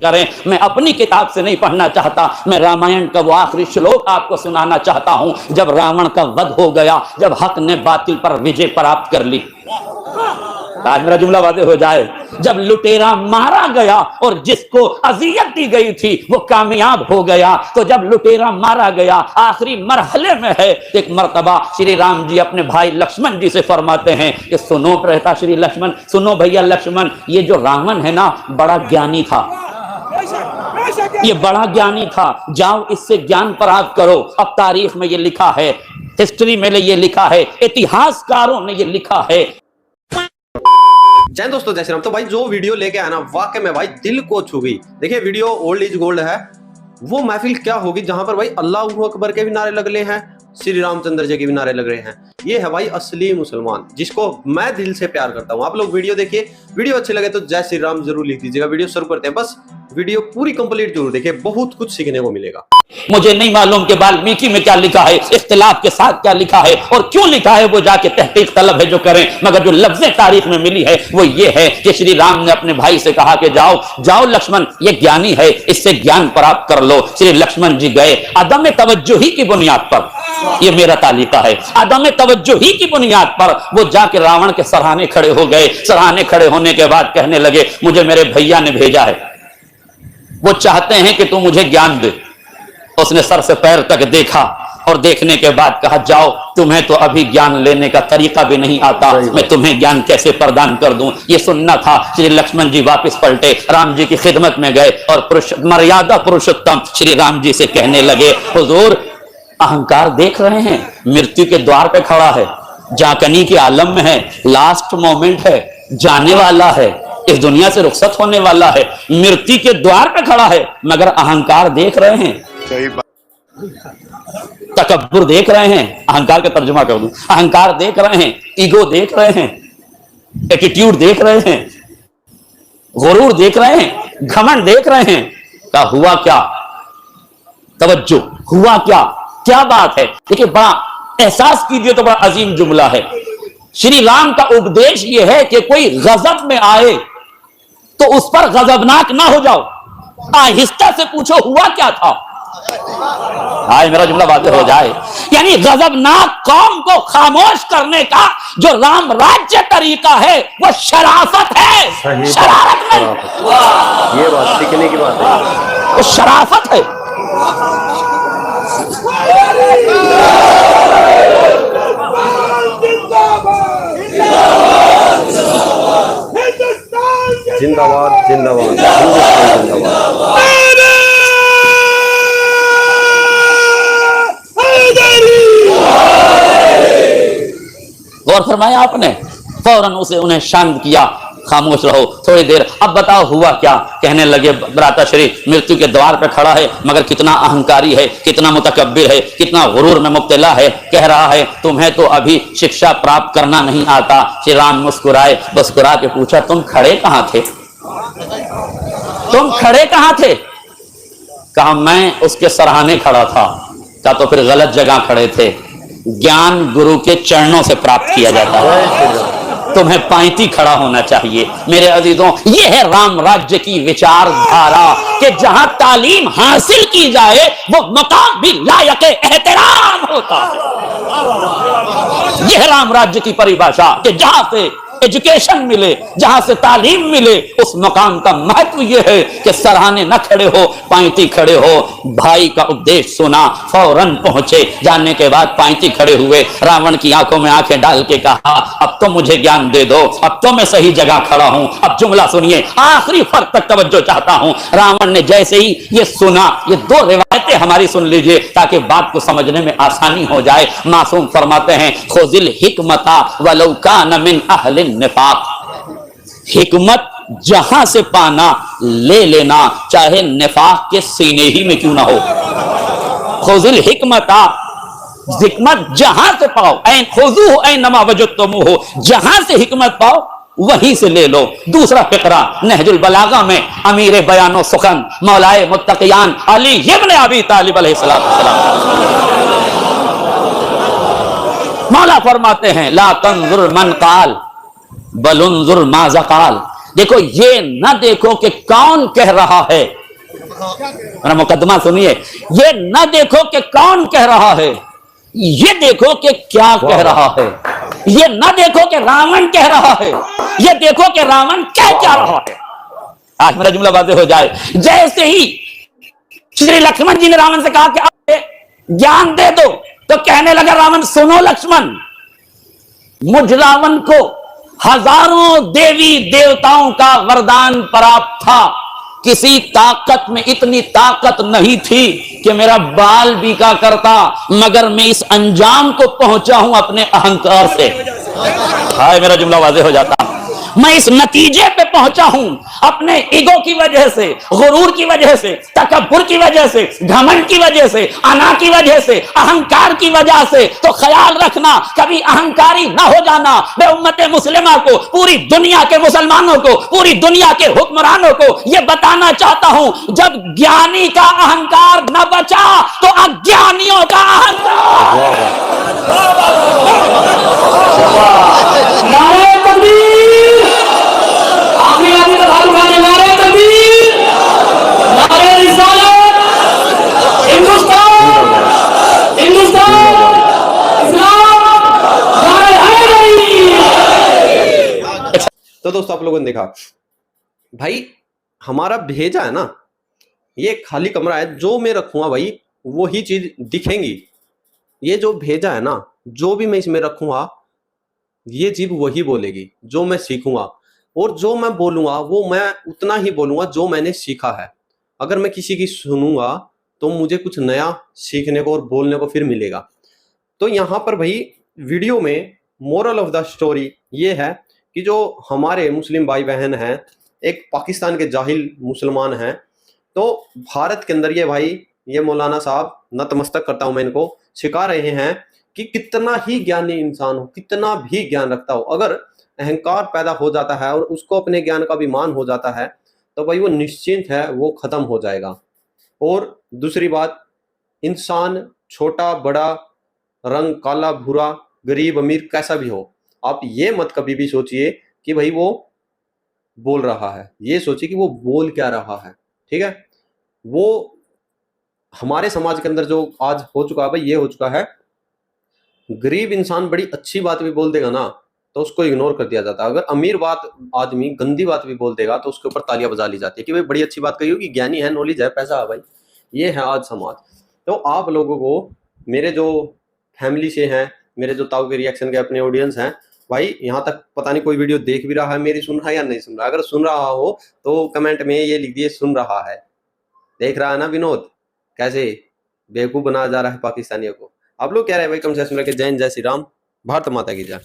करें। मैं अपनी किताब से नहीं पढ़ना चाहता, मैं रामायण का वो आखिरी श्लोक आपको सुनाना चाहता हूं जब रावण का वध हो गया, जब हक ने बातिल पर विजय प्राप्त कर ली। आज मेरा जुमला वादे हो जाए। जब लुटेरा मारा गया और जिसको अजियत दी गई थी वो कामयाब हो गया, तो जब लुटेरा मारा गया आखिरी मरहले में है, एक मर्तबा श्री राम जी अपने भाई लक्ष्मण जी से फरमाते हैं कि सुनो रहता श्री लक्ष्मण, सुनो भैया लक्ष्मण, ये जो रावण है ना बड़ा ज्ञानी था, ये बड़ा ज्ञानी था, जाओ इससे ज्ञान प्राप्त करो। अब तारीख में ये लिखा है, हिस्ट्री में ये लिखा है, इतिहासकारों ने ये लिखा है। जय दोस्तों, जय श्री राम। तो भाई जो वीडियो लेके आया ना, वाकई में भाई दिल को छू गई। देखिए वीडियो ओल्ड इज गोल्ड है। वो महफिल क्या होगी जहां पर भाई अल्लाह अकबर के भी नारे लग रहे हैं, श्री रामचंद्र जी के भी नारे लग रहे हैं। ये है भाई असली मुसलमान, जिसको मैं दिल से प्यार करता हूं। आप लोग वीडियो देखिए, वीडियो अच्छे लगे तो जय श्री राम जरूर लिख दीजिएगा। वीडियो शुरू करते हैं, बस वीडियो पूरी कंप्लीट जरूर देखिए, बहुत कुछ सीखने को मिलेगा। मुझे नहीं मालूम कि वाल्मीकि में क्या लिखा है, इख्तिलाफ के साथ क्या लिखा है और क्यों लिखा है, वो जाके तहकीक तलब है जो करें, मगर जो लफ्ज़ें तारीख में मिली है वो ये है कि श्री राम ने अपने भाई से कहा कि जाओ जाओ लक्ष्मण, ये ज्ञानी है, इससे ज्ञान प्राप्त कर लो। श्री लक्ष्मण जी गए, अदम तवज्जुही की बुनियाद पर, ये मेरा तालिका है, अदम तवज्जुही की बुनियाद पर वो जाके रावण के सराहने खड़े हो गए। सराहने खड़े होने के बाद कहने लगे मुझे मेरे भैया ने भेजा है, वो चाहते हैं कि तू मुझे ज्ञान दे। उसने सर से पैर तक देखा और देखने के बाद कहा जाओ, तुम्हें तो अभी ज्ञान लेने का तरीका भी नहीं आता, मैं तुम्हें ज्ञान कैसे प्रदान कर दूं। ये सुनना था। श्री लक्ष्मण जी वापस पलटे, राम जी की खिदमत में गए और मर्यादा पुरुषोत्तम श्री राम जी से कहने लगे हुजूर, अहंकार देख रहे हैं, मृत्यु के द्वार पे खड़ा है, जाकनी के आलम में है, लास्ट मोमेंट है, जाने वाला है, इस दुनिया से रुखसत होने वाला है, मृत्यु के द्वार पे खड़ा है, मगर अहंकार देख रहे हैं, तकब्बुर देख रहे हैं। अहंकार का तर्जुमा कर दूं, अहंकार देख रहे हैं, ईगो देख रहे हैं, एटीट्यूड देख रहे हैं, गुरूर देख रहे हैं, घमंड देख रहे हैं। क्या हुआ? क्या तवज्जो हुआ? क्या क्या बात है? देखिए, बड़ा एहसास कीजिए तो बड़ा अजीम जुमला है। श्री राम का उपदेश यह है कि कोई गजब में आए तो उस पर गजबनाक ना हो जाओ, आहिस्ता से पूछो हुआ क्या था। आज मेरा जुमला वाज़ेह हो जाए, यानी गजबनाक कौम को खामोश करने का जो राम राज्य तरीका है वो शराफत है, शरारत नहीं। ये बात सीखने की बात है, वो शराफत है। जिंदाबाद जिंदाबाद हिंदुस्तान जिंदाबाद। गौर फरमाया आपने, फौरन उसे उन्हें शांत किया, खामोश रहो थोड़ी देर। अब बताओ हुआ क्या? कहने लगे भ्राताश्री, मृत्यु के द्वार पर खड़ा है, मगर कितना अहंकारी है, कितना मुतकब्बिर है, कितना गुरूर में मुब्तला है। कह रहा है तुम्हें तो अभी शिक्षा प्राप्त करना नहीं आता। श्री राम मुस्कुराए, मुस्कुरा के पूछा तुम खड़े कहां थे? तुम खड़े कहां थे? कहा मैं उसके सराहने खड़ा था। कहा तो फिर गलत जगह खड़े थे। ज्ञान गुरु के चरणों से प्राप्त किया जाता है, तुम्हें पांति खड़ा होना चाहिए। मेरे अजीजों, ये है राम राज्य की विचारधारा कि जहां तालीम हासिल की जाए वो मकाम भी लायक एहतराम होता है। यह राम राज्य की परिभाषा कि जहां से एजुकेशन मिले, जहां से तालीम मिले, उस मकाम का महत्व यह है कि सराहने न खड़े हो, पांति खड़े हो। भाई का उपदेश सुना, फौरन पहुंचे। जाने के बाद पांति खड़े हुए, रावण की आंखों में आंखें डाल के कहा अब तो मुझे ज्ञान दे दो, अब तो मैं सही जगह खड़ा हूं। अब जुमला सुनिए, आखिरी फर्क तक तवज्जो चाहता हूं। रावण ने जैसे ही ये सुना, ये दो रिवायतें हमारी सुन लीजिए ताकि बात को समझने में आसानी हो जाए। मासूम फरमाते हैं खुजिल हिकमता वलौ कान मिन अहलिन निफाक, हिकमत जहां से पाना ले लेना, चाहे निफाक के सीने ही में क्यों ना हो। खुजिल हिकमता, हिकमत जहां से पाओ, ऐन खुजूहु ऐनमा वजदतमुहु, जहां से हिकमत पाओ वहीं से ले लो। दूसरा फिक्रा नहजुल बलागा में अमीर बयानो सुखन मौलाए मुत्तकियान अली इब्न अबी तालिब अलैहिस्सलाम मौला फरमाते हैं ला तंजुर मन काल बल उन्जुर माज़ा काल, देखो ये न देखो कि कौन कह रहा है, मेरा मुकदमा सुनिए, ये न देखो कि कौन कह रहा है, ये देखो कि क्या कह रहा है। ये न देखो कि रावण कह रहा है, ये देखो कि रावण कह क्या रहा है। आज मेरा जुमला वाज़ेह हो जाए। जैसे ही श्री लक्ष्मण जी ने रावण से कहा कि आप ज्ञान दे दो, तो कहने लगा रावण, सुनो लक्ष्मण, मुझ रावण को हजारों देवी देवताओं का वरदान प्राप्त था, किसी ताकत में इतनी ताकत नहीं थी कि मेरा बाल बीका करता, मगर मैं इस अंजाम को पहुंचा हूं अपने अहंकार से। हाय, मेरा जुमला वाज़ेह हो जाता। मैं इस नतीजे पे पहुंचा हूं अपने ईगो की वजह से, गुरूर की वजह से, तकब्बुर की वजह से, घमंड की वजह से, अना की वजह से, अहंकार की वजह से। तो ख्याल रखना, कभी अहंकारी ना हो जाना। मैं उम्मत मुस्लिमा को, पूरी दुनिया के मुसलमानों को, पूरी दुनिया के हुक्मरानों को यह बताना चाहता हूं, जब ज्ञानी का अहंकार न बचा तो अज्ञानियों का अहंकार। तो दोस्तों, आप लोगों ने देखा भाई, हमारा भेजा है ना, ये खाली कमरा है, जो मैं रखूंगा भाई वही चीज दिखेंगी। ये जो भेजा है ना, जो भी मैं इसमें रखूंगा ये जीभ वही बोलेगी जो मैं सीखूंगा, और जो मैं बोलूंगा वो मैं उतना ही बोलूंगा जो मैंने सीखा है। अगर मैं किसी की सुनूंगा तो मुझे कुछ नया सीखने को और बोलने को फिर मिलेगा। तो यहाँ पर भाई वीडियो में मोरल ऑफ द स्टोरी ये है कि जो हमारे मुस्लिम भाई बहन हैं, एक पाकिस्तान के जाहिल मुसलमान हैं, तो भारत के अंदर ये भाई, ये मौलाना साहब, नतमस्तक करता हूं मैं इनको, सिखा रहे हैं कि कितना ही ज्ञानी इंसान हो, कितना भी ज्ञान रखता हो, अगर अहंकार पैदा हो जाता है और उसको अपने ज्ञान का अभिमान हो जाता है तो भाई वो निश्चिंत है, वो खत्म हो जाएगा। और दूसरी बात, इंसान छोटा बड़ा, रंग काला भूरा, गरीब अमीर, कैसा भी हो, आप ये मत कभी भी सोचिए कि भाई वो बोल रहा है, ये सोचिए कि वो बोल क्या रहा है। ठीक है, वो हमारे समाज के अंदर जो आज हो चुका है भाई, ये हो चुका है, गरीब इंसान बड़ी अच्छी बात भी बोल देगा ना तो उसको इग्नोर कर दिया जाता है। अगर अमीर बात आदमी गंदी बात भी बोल देगा तो उसके ऊपर तालियां बजा ली जाती है कि भाई बड़ी अच्छी बात कही होगी, ज्ञानी है, नॉलेज है, पैसा है। भाई ये है आज समाज। तो आप लोगों को, मेरे जो फैमिली से हैं, मेरे जो ताऊ के रिएक्शन के अपने ऑडियंस हैं, भाई यहाँ तक पता नहीं कोई वीडियो देख भी रहा है मेरी, सुन रहा है या नहीं सुन रहा है। अगर सुन रहा हो तो कमेंट में ये लिख दिए सुन रहा है। देख रहा है ना विनोद, कैसे बेवकूफ बनाया जा रहा है पाकिस्तानियों को। आप लोग कह रहे हैं भाई कम से कम, जय हिंद, जय श्री राम, भारत माता की जय।